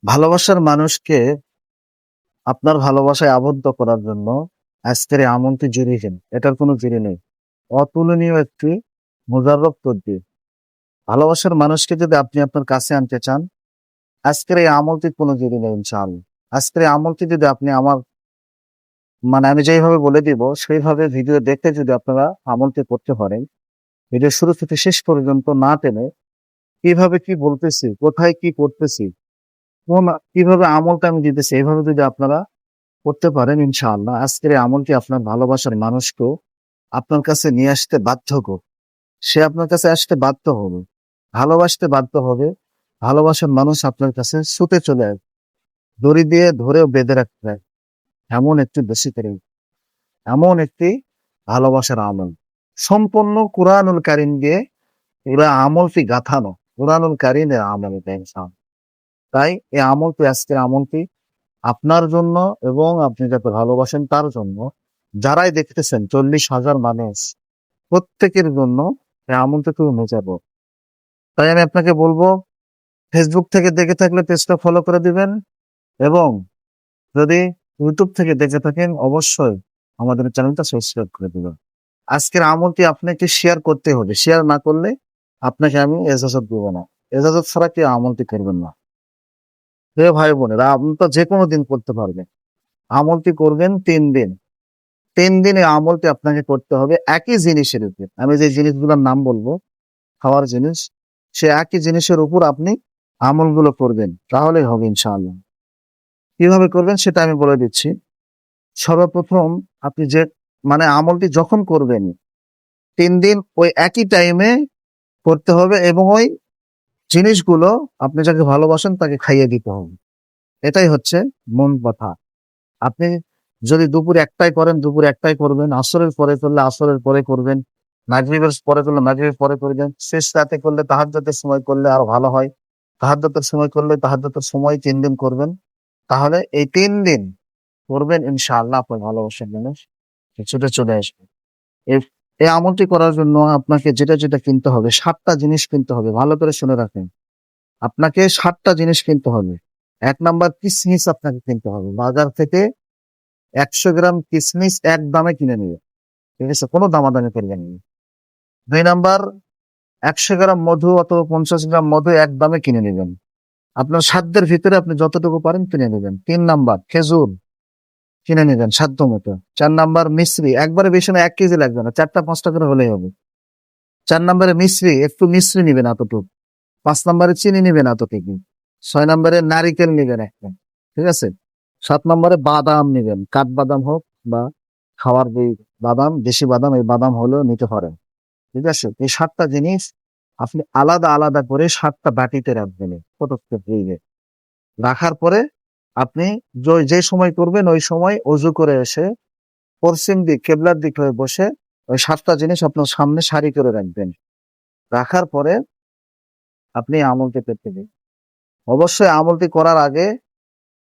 ভালোবাসার মানুষকে আপনার ভালোবাসায় আবদ্ধ করার জন্য আজকের এই আমন্ত্রণ জুড়িয়েছেন। এটার কোনো জুড়ি নেই। অতুলনীয় একটি মুজাররব তদ্বির। ভালোবাসার মানুষকে যদি আপনি আপনার কাছে আনতে চান, আজকের এই আমলটির কোনো জুড়ি নেই ইনশাআল্লাহ। আজকের এই আমলটি যদি আপনি আমার আমি যেইভাবে বলে দিব সেইভাবে ভিডিও দেখে যদি আপনারা আমলটি করতে পারেন, ভিডিও শুরু থেকে শেষ পর্যন্ত না টেনে কিভাবে কি বলতেছি, কোথায় কি করতেছি, কোন কিভাবে আমলটা আমি দিতেছি, এইভাবে যদি আপনারা করতে পারেন ইনশাআল্লাহ, আজকের এই আমলটি আপনার ভালোবাসার মানুষকেও আপনার কাছে নিয়ে আসতে বাধ্য করবে। সে আপনার কাছে আসতে বাধ্য হবে, ভালোবাসতে বাধ্য হবে। ভালোবাসার মানুষ আপনার কাছে ছুটে চলে আসবে, দড়ি দিয়ে ধরেও বেঁধে রাখতে হয়। এমন একটি বেশি করে এমন একটি ভালোবাসার আমল সম্পূর্ণ কুরআনুল কারীম দিয়ে পুরা আমলটি গাঁথানো। কুরআনুল কারীমের আমল এটা ইনশাআল্লাহ। তাই এই আমলটি, আজকের আমলটি আপনার জন্য এবং আপনি যাকে ভালোবাসেন তার জন্য, যারাই দেখতেছেন 40,000 মানুষ, প্রত্যেকের জন্য এই আমলটুকু নিয়ে যাব। তাই আমি আপনাকে বলবো, ফেসবুক থেকে দেখে থাকলে পেজটা ফলো করে দিবেন, এবং যদি ইউটিউব থেকে দেখে থাকেন অবশ্যই আমাদের চ্যানেলটা সাবস্ক্রাইব করে দিবেন। আজকের আমলটি আপনাকে শেয়ার করতে হবে, শেয়ার না করলে আপনাকে আমি এজাজত দেবো না। এজাজত ছাড়া কেউ আমলটি করবেন না। হে ভাই বোনেরা, আপনি তো যে কোনো দিন করতে পারবেন। আমলটি করবেন 3 দিন। 3 দিনে আমলটি আপনাকে করতে হবে একই জিনিসের উপর। আমি যে জিনিসগুলোর নাম বলবো, খাওয়ার জিনিস, সে একই জিনিসের উপর আপনি আমলগুলো করবেন, তাহলেই হবে ইনশাআল্লাহ। কিভাবে করবেন সেটা আমি বলে দিচ্ছি। সর্বপ্রথম আপনি যে আমলটি যখন করবেন, 3 দিন ওই একই টাইমে করতে হবে, এবং ওই জিনিসগুলো আপনি যাকে ভালোবাসেন তাকে খাইয়ে দিতে হবে। এটাই হচ্ছে মূল কথা। আপনি যদি দুপুর একটায় করেন, দুপুর একটায় করবেন, আসরের পরে করলে আসরের পরে করবেন, মাগরিবের পরে করলে মাগরিবের পরে করবেন, শেষ রাতে করলে তাহাজ্জুদের সময় করলে আরো ভালো হয়। তাহাজ্জুদের সময় করলে তাহাজ্জুদের সময় 3 দিন করবেন। তাহলে এই 3 দিন করবেন ইনশাআল্লাহ, আপনার ভালোবাসার মানুষ ছুটে চলে আসবে। এই এই আমলটি করার জন্য আপনাকে যেটা যেটা কিনতে হবে, 7টা জিনিস কিনতে হবে। ভালো করে শুনে রাখেন। আপনাকে 7টা জিনিস কিনতে হবে। 1 নাম্বার, কিসমিস আপনাকে কিনতে হবে। বাজার থেকে 100 গ্রাম কিসমিস এক দামে কিনে নিবে। ঠিক আছে? কোনো দামাদামি করবেন না। 2 নাম্বার, 100 গ্রাম মধু অথবা 50 গ্রাম মধু এক দামে কিনে নিবেন। আপনার সাধ্যের ভিতরে আপনি যতটুকু পারেন কিনে নিবেন। 3 নাম্বার, খেজুর কিনে নিবেন সাধ্য মতো। 4 নাম্বার, মিশ্রি। একবারে বেশি না, 1 কেজি লাগবে না, 4টা 5টা করে হলেই হবে। 4 নাম্বারে মিশ্রি, একটু মিশ্রি নিবেন এতটুকু। 5 নাম্বারে চিনি নিবেন এতটুকু। 6 নাম্বারে নারিকেল নিবেন একটা। ঠিক আছে? 7 নাম্বারে বাদাম নিবেন, কাঠবাদাম হোক বা খাওয়ার যে বাদাম, দেশি বাদাম, এই বাদাম হলেও নিতে পারেন। ঠিক আছে? এই 7টা জিনিস আপনি আলাদা আলাদা করে 7টা বাটিতে রাখবেন, ফটোকপি দিয়ে। রাখার পরে আপনি যে সময় করবেন ওই সময় অজু করে এসে পশ্চিম দিক, কেবলার দিক হয়ে বসে ওই 7টা জিনিস আপনার সামনে সারি করে রাখবেন। রাখার পরে আপনি আমলটি পেতে দিন। অবশ্যই আমলটি করার আগে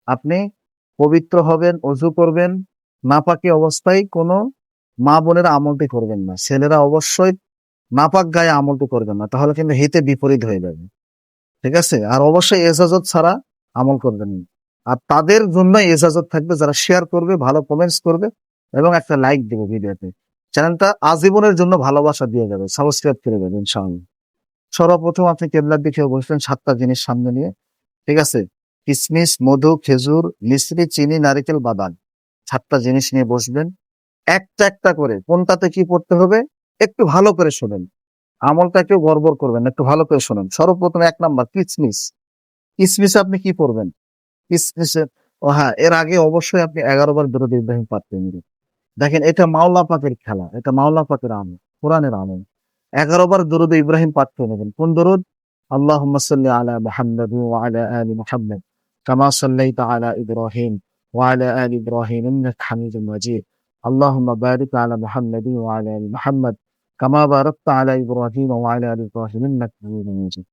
আপনি পবিত্র হবেন, অজু করবেন। নাপাকি অবস্থায় কোনো মা বোনেরা আমলটি করবেন না। ছেলেরা অবশ্যই নাপাক গায়ে আমলটি করবেন না, তাহলে কিন্তু হিতে বিপরীত হয়ে যাবে। ঠিক আছে? আর অবশ্যই এজাজত ছাড়া আমল করবেন না। আর তাদের জন্য এজাজত থাকবে যারা শেয়ার করবে, ভালো কমেন্টস করবে এবং একটা লাইক দেবে ভিডিওতে। চ্যানেলটা আজীবনের জন্য ভালোবাসা দিয়ে যাবে, সাবস্ক্রাইব করে দেবে ইনশাআল্লাহ। সর্বপ্রথম আপনি কেবলার দিকে বসবেন 7টা জিনিস সামনে নিয়ে। ঠিক আছে? কিসমিস, মধু, খেজুর, মিশ্রি, চিনি, নারিকেল, বাদাম। 7টা জিনিস নিয়ে বসবেন। একটা একটা করে কোনটাতে কি পড়তে হবে একটু ভালো করে শোনেন। আমলটা কেউ গড়বড় করবেন না, একটু ভালো করে শোনেন। সর্বপ্রথম 1 নাম্বার, কিসমিস। কিসমিসে আপনি কি পড়বেন? কিসমিসে, ও হ্যাঁ, এর আগে অবশ্যই আপনি 11 বার দরুদ ইব্রাহিম পাঠ করে নিবেন। দেখেন, এটা মাওলা পাকের খেলা, এটা মাওলা পাকের আমল, কোরআনের আমল। 11 বার দরুদ ইব্রাহিম পাঠ করে নেবেন। কোন দরুদ? আল্লাহুম্মা সাল্লি আলা মুহাম্মাদ ওয়া আলা আলি মুহাম্মাদ কামা সাল্লাইতা আলা ইব্রাহিম ওয়া আলা আলি ইব্রাহিম ইন্নাকা হামিদুম মাজিদ। আল্লাহুম্মা বারিক আলা মুহাম্মাদ ওয়া আলা আলি মুহাম্মাদ কামা বারাকতা আলা ইব্রাহিম ওয়া আলা আলি ইব্রাহিম ইন্নাকা হামিদুম মাজিদ।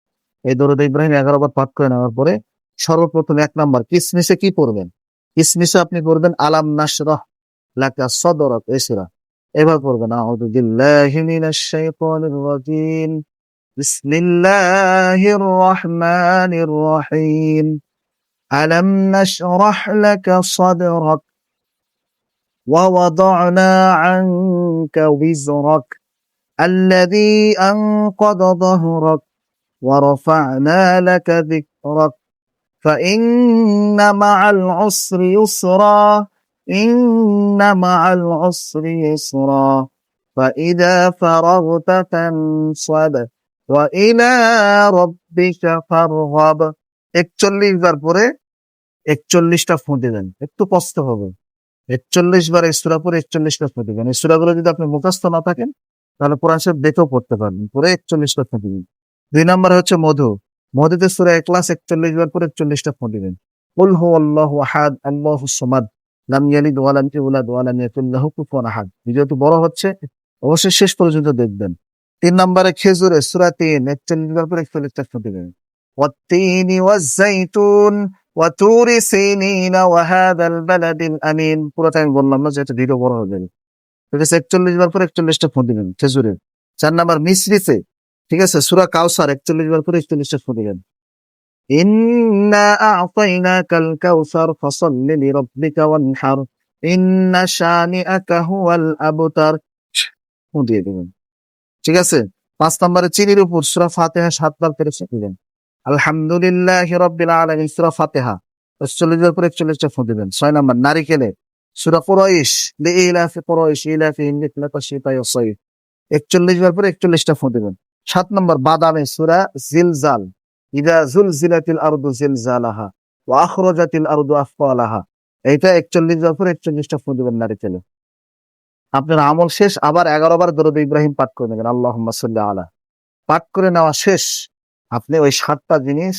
এই দরুদ ইব্রাহিম 11 বার পাঠ করে নেওয়ার পরে সর্বপ্রথম 1 নাম্বার, কিসমিসে কি পড়বেন? কিসমিসে আপনি পড়বেন আলাম নাশরাহ লাকা সদরাক, এই সূরা। এবার পড়বেন আউযু বিল্লাহি মিনাশ শাইতানির রাজিম। বিসমিল্লাহির রহমানির রহিম। আলাম নাশরাহ লাকা সাদরাক ওয়া ওয়াদা'না আনকা বিজরাক আল্লাযী আনকাযা যাহরাক ওয়া রাফা'না লাকা যিকরাক فإن مع العسر يسرا إن مع العسر يسرا فإذا فرغت فانصب وإلى ربك فارغب 41 বার পরে 41টা ফু দিবেন, একটু কষ্ট হবে। 41 বার এই সূরা পড়ে 41টা ফু দিবেন। এই সূরাগুলো যদি আপনি মুখস্থ না থাকেন তাহলে কোরআন শরীফ দেখেও পড়তে পারবেন। পরে 41টা ফু দিবেন। 2 নম্বরে হচ্ছে মধু। মধুতে সূরা ইখলাস 41 বার পরে 41টা ফু দিবেন। কুল হুয়াল্লাহু আহাদ আল্লাহুস সামাদ লাম ইয়ালিদ ওয়া লাম ইউলাদ ওয়া লাম ইয়াকুল লাহু কুফুয়ান আহাদ। ভিডিওটি বড় হচ্ছে, অবশ্যই শেষ পর্যন্ত দেখবেন। 3 নম্বরে খেজুরে সূরা 3 41 বার পরে 41টা ফু দিবেন। ওয়াত-তিনি ওয়াজ-যাইতুন ওয়া তুরি সিনিন ওয়া হাযাল বালাদিল আমিন। পুরোটা আমি বললাম না, যেহেতু ভিডিও বড় হয়ে যাবে। ঠিক আছে, 41 বার পরে 41টা ফু দিবেন খেজুরে। 4 নাম্বার মিছরিতে, ঠিক আছে, সূরা কাউসার 41 বার পরে 41টা ফু দিবেন। ইন্না আ'তাইনাকাল কাউসার ফাসাল্লি লিরাব্বিকা ওয়ানহার ইন্না শানিআকা হুয়াল আবতার, ফু দিয়ে দিবেন। ঠিক আছে। 5 নম্বরে চিনির উপর সূরা ফাতিহা 7 বার করে দিবেন। আলহামদুলিল্লাহি রাব্বিল আলামিন সূরা ফাতিহা 41 বার করে 41টা ফু দিবেন। 6 নাম্বার নারিকেলে সূরা কুরাইশ লিইলাফি কুরাইশ ইলাফিহিম রিহলাতাশ শিতা'i ওয়াস সাইফ 41 বার পরে 41টা ফু দিবেন। 7 নম্বর বাদামে সূরা জিলজাল ইযা যুলজিলাতিল আরদু জিলজালাহা ওয়া আখরাজাতিল আরদু আথকালাহা, এইটা 41 বার পরে 41টা ফু দিবেন নারিকেলে। আপনার আমল শেষ, আবার 11 বার দরুদ ইব্রাহিম পাঠ করে নেবেন, আল্লাহুম্মা সাল্লি আলা। পাঠ করে নেওয়া শেষ, আপনি ওই 7টা জিনিস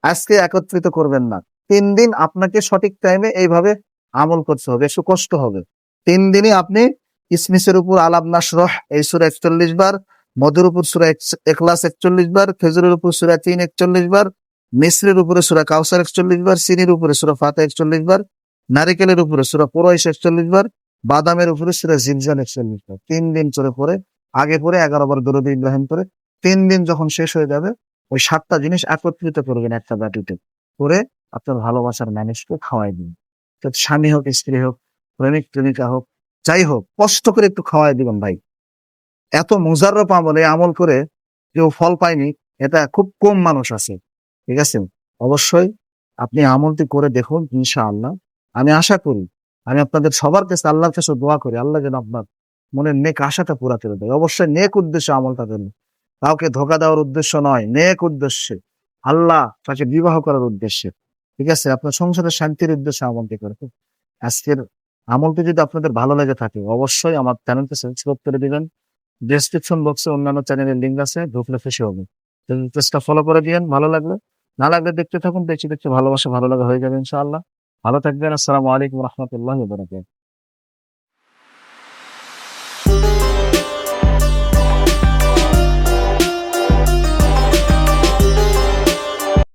আজকে একত্রিত করবেন না। 3 দিন আপনাকে সঠিক টাইমে এইভাবে আমল করতে হবে, একটু কষ্ট হবে। 3 দিনই আপনি কিসমিসের উপর আলাম নাশরাহ এই সূরা 41 বার, মধুর উপর সূরা ইখলাস 41 বার, খেজুরের উপর সূরা 3 41 বার, মিছরির উপরে সূরা কাউসার 41 বার, চিনির উপরে সূরা ফাতিহা 41 বার, নারিকেলের উপরে সূরা কুরাইশ 41 বার, বাদামের উপরে সূরা জিলজাল 41 বার। 3 দিন চলে পরে আগে পরে 11 বার দরুদ ইব্রাহিম করে 3 দিন যখন শেষ হয়ে যাবে ওই 7টা জিনিস একত্রিত করবেন একটা বাটিতে করে আপনার ভালোবাসার মানুষকে খাওয়াই দিন। স্বামী হোক, স্ত্রী হোক, প্রেমিক প্রেমিকা হোক, যাই হোক, কষ্ট করে একটু খাওয়াই দিবেন ভাই। এত মুজাররব আমল, এই আমল করে কেউ ফল পায়নি, এটা খুব কম মানুষ আছে। ঠিক আছে, অবশ্যই আপনি আমলটি করে দেখুন ইনশাআল্লাহ। আমি আশা করি, আমি আপনাদের সবার কাছে আল্লাহর কাছে দোয়া করি আল্লাহ যেন আপনার মনের নেক আশাটা পুরা করে দেয়। অবশ্যই নেক উদ্দেশ্যে আমলটা করবেন, কাউকে ধোঁকা দেওয়ার উদ্দেশ্য নয়, নেক উদ্দেশ্যে, আল্লাহ তাকে বিবাহ করার উদ্দেশ্যে। ঠিক আছে, আপনার সংসারের শান্তির উদ্দেশ্যে আমলটি করবেন। আজকের আমলটি যদি আপনাদের ভালো লেগে থাকে অবশ্যই আমার চ্যানেলকে সাবস্ক্রাইব করে দিবেন। ডেসক্রিপশন বক্সে অন্যান্য চ্যানেলের লিঙ্ক আছে, ঢুকলে খুশি হবেন। পেজটা ফলো করে দিয়েন, ভালো লাগলে। না লাগলে দেখতে থাকুন, দেখতে দেখতে ভালোবাসা ভালো লাগা হয়ে যাবে ইনশাআল্লাহ। ভালো থাকবেন। আসসালামু আলাইকুম ওয়া রাহমাতুল্লাহি ওয়া বারাকাতুহু।